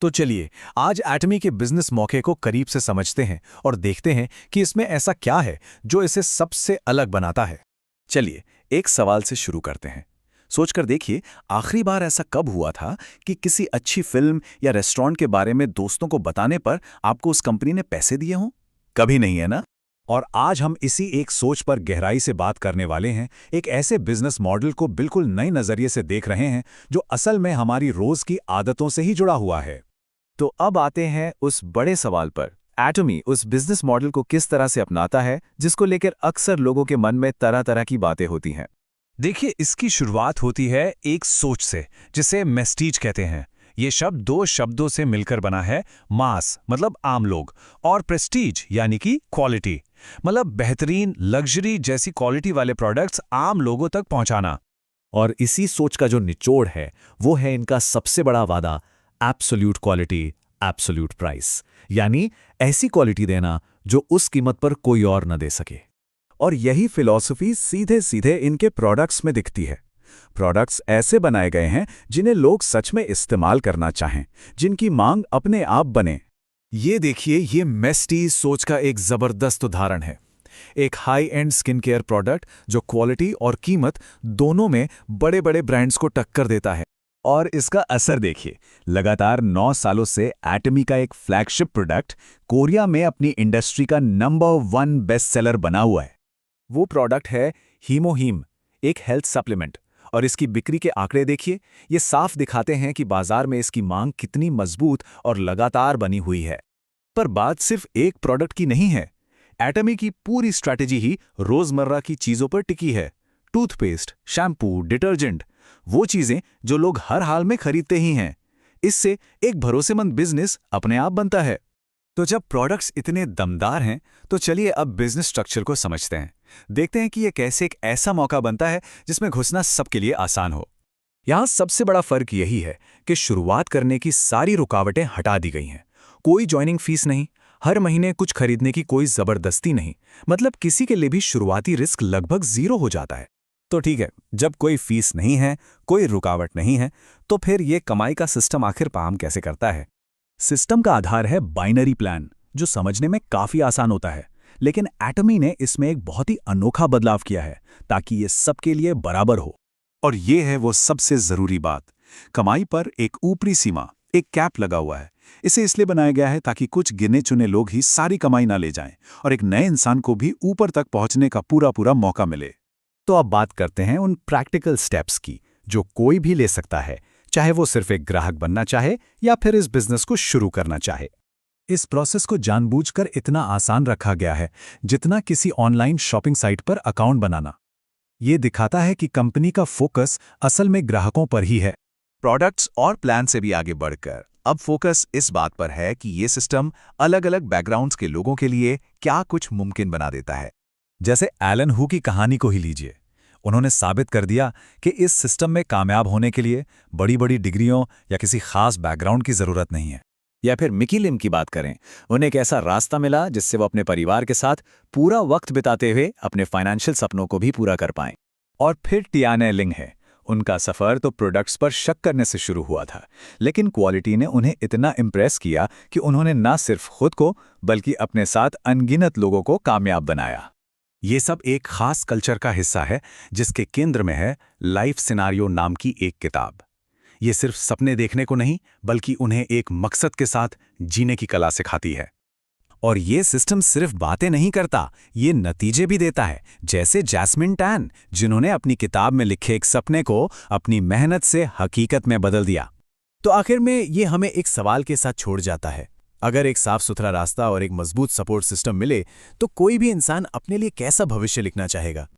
तो चलिए आज एटमी के बिजनेस मौके को करीब से समझते हैं और देखते हैं कि इसमें ऐसा क्या है जो इसे सबसे अलग बनाता है। चलिए एक सवाल से शुरू करते हैं। सोचकर देखिए, आखिरी बार ऐसा कब हुआ था कि किसी अच्छी फिल्म या रेस्टोरेंट के बारे में दोस्तों को बताने पर आपको उस कंपनी ने पैसे दिए हों? कभी नहीं, है ना? और आज हम इसी एक सोच पर गहराई से बात करने वाले हैं, एक ऐसे बिजनेस मॉडल को बिल्कुल नए नजरिए से देख रहे हैं जो असल में हमारी रोज की आदतों से ही जुड़ा हुआ है। तो अब आते हैं उस बड़े सवाल पर, एटमी उस बिजनेस मॉडल को किस तरह से अपनाता है जिसको लेकर अक्सर लोगों के मन में तरह तरह की बातें होती हैं। देखिए, इसकी शुरुआत होती है एक सोच से जिसे मेस्टीज कहते हैं। ये शब्द दो शब्दों से मिलकर बना है, मास मतलब आम लोग और प्रेस्टीज यानी कि क्वालिटी मतलब बेहतरीन लग्जरी जैसी क्वालिटी वाले प्रोडक्ट्स आम लोगों तक पहुंचाना। और इसी सोच का जो निचोड़ है वो है इनका सबसे बड़ा वादा, एब्सोल्यूट क्वालिटी, एब्सोल्यूट प्राइस, यानी ऐसी क्वालिटी देना जो उस कीमत पर कोई और न दे सके। और यही फिलॉसफी सीधे सीधे इनके प्रोडक्ट्स में दिखती है। प्रोडक्ट्स ऐसे बनाए गए हैं जिन्हें लोग सच में इस्तेमाल करना चाहें, जिनकी मांग अपने आप बने। ये देखिए, ये मेस्टीज सोच का एक जबरदस्त उदाहरण है। एक high and skin care product जो क्वालिटी और कीमत दोनों में बड़े बड़े ब्रांड्स को टक्कर देता है। और इसका असर देखिए, लगातार 9 सालों से एटमी का एक फ्लैगशिप प्रोडक्ट कोरिया में अपनी इंडस्ट्री का नंबर 1 बेस्ट सेलर बना हुआ है। वो प्रोडक्ट है हीमोहीम, एक हेल्थ सप्लीमेंट। और इसकी बिक्री के आंकड़े देखिए, ये साफ दिखाते हैं कि बाजार में इसकी मांग कितनी मजबूत और लगातार बनी हुई है। पर बात सिर्फ एक प्रोडक्ट की नहीं है। एटमी की पूरी स्ट्रैटेजी ही रोजमर्रा की चीजों पर टिकी है। टूथपेस्ट, शैम्पू, डिटर्जेंट, वो चीजें जो लोग हर हाल में खरीदते ही हैं। इससे एक भरोसेमंद बिजनेस अपने आप बनता है। तो जब प्रोडक्ट्स इतने दमदार हैं, तो चलिए अब बिजनेस स्ट्रक्चर को समझते हैं। देखते हैं कि यह कैसे एक ऐसा मौका बनता है जिसमें घुसना सबके लिए आसान हो। यहां सबसे बड़ा फर्क यही है कि शुरुआत करने की सारी रुकावटें हटा दी गई हैं। कोई ज्वाइनिंग फीस नहीं, हर महीने कुछ खरीदने की कोई जबरदस्ती नहीं। मतलब किसी के लिए भी शुरुआती रिस्क लगभग 0 हो जाता है। तो ठीक है, जब कोई फीस नहीं है, कोई रुकावट नहीं है, तो फिर ये कमाई का सिस्टम आखिर काम कैसे करता है? सिस्टम का आधार है बाइनरी प्लान, जो समझने में काफी आसान होता है। लेकिन एटमी ने इसमें एक बहुत ही अनोखा बदलाव किया है ताकि ये सबके लिए बराबर हो। और ये है वो सबसे जरूरी बात, कमाई पर एक ऊपरी सीमा, एक कैप लगा हुआ है। इसे इसलिए बनाया गया है ताकि कुछ गिने चुने लोग ही सारी कमाई ना ले जाएं और एक नए इंसान को भी ऊपर तक पहुंचने का पूरा पूरा मौका मिले। तो अब बात करते हैं उन प्रैक्टिकल स्टेप्स की जो कोई भी ले सकता है, चाहे वो सिर्फ एक ग्राहक बनना चाहे या फिर इस बिजनेस को शुरू करना चाहे। इस प्रोसेस को जानबूझकर इतना आसान रखा गया है जितना किसी ऑनलाइन शॉपिंग साइट पर अकाउंट बनाना। ये दिखाता है कि कंपनी का फोकस असल में ग्राहकों पर ही है। प्रोडक्ट्स और प्लान से भी आगे बढ़कर अब फोकस इस बात पर है कि ये सिस्टम अलग अलग बैकग्राउंड्स के लोगों के लिए क्या कुछ मुमकिन बना देता है। जैसे एलन हू की कहानी को ही लीजिए। उन्होंने साबित कर दिया कि इस सिस्टम में कामयाब होने के लिए बड़ी बड़ी डिग्रियों या किसी खास बैकग्राउंड की जरूरत नहीं है। या फिर मिकी लिम की बात करें, उन्हें एक ऐसा रास्ता मिला जिससे वो अपने परिवार के साथ पूरा वक्त बिताते हुए अपने फाइनेंशियल सपनों को भी पूरा कर पाएं। और फिर टियाने लिंग है। उनका सफर तो प्रोडक्ट्स पर शक करने से शुरू हुआ था, लेकिन क्वालिटी ने उन्हें इतना इम्प्रेस किया कि उन्होंने न सिर्फ खुद को बल्कि अपने साथ अनगिनत लोगों को कामयाब बनाया। ये सब एक खास कल्चर का हिस्सा है जिसके केंद्र में है लाइफ सिनारियो नाम की एक किताब। ये सिर्फ सपने देखने को नहीं बल्कि उन्हें एक मकसद के साथ जीने की कला सिखाती है। और ये सिस्टम सिर्फ बातें नहीं करता, ये नतीजे भी देता है। जैसे जैस्मिन टैन, जिन्होंने अपनी किताब में लिखे एक सपने को अपनी मेहनत से हकीकत में बदल दिया। तो आखिर में ये हमें एक सवाल के साथ छोड़ जाता है, अगर एक साफ सुथरा रास्ता और एक मजबूत सपोर्ट सिस्टम मिले तो कोई भी इंसान अपने लिए कैसा भविष्य लिखना चाहेगा।